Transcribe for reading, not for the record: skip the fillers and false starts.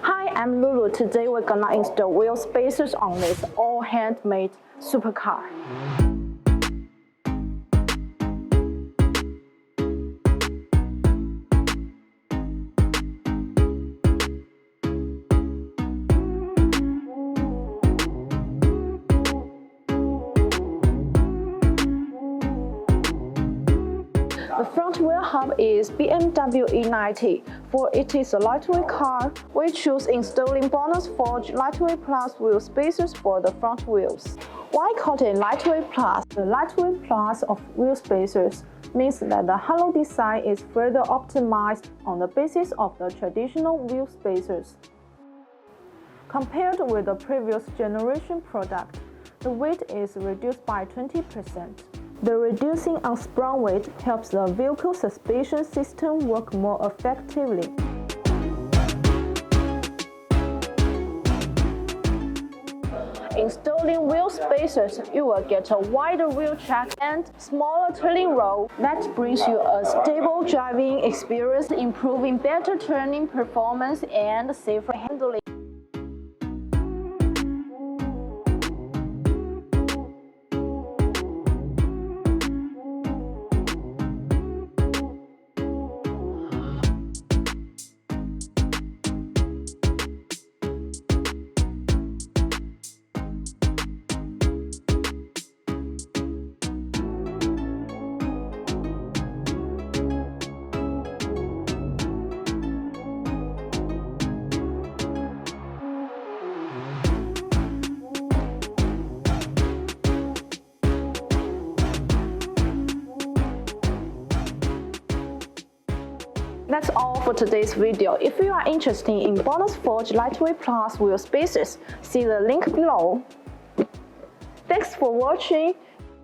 Hi, I'm Lulu. Today we're gonna install wheel spacers on this all handmade supercar. The front wheel hub is BMW E90, for it is a lightweight car. We choose installing BONOSS Forge Lightweight Plus wheel spacers for the front wheels. Why call it Lightweight Plus? The Lightweight Plus of wheel spacers means that the hollow design is further optimized on the basis of the traditional wheel spacers. Compared with the previous generation product, the weight is reduced by 20%. The reducing unsprung weight helps the vehicle suspension system work more effectively. Installing wheel spacers, you will get a wider wheel track and smaller turning rod that brings you a stable driving experience, improving better turning performance and safer handling. That's all for today's video. If you are interested in BONOSS Forge Lightweight Plus wheel spacers, see the link below. Thanks for watching.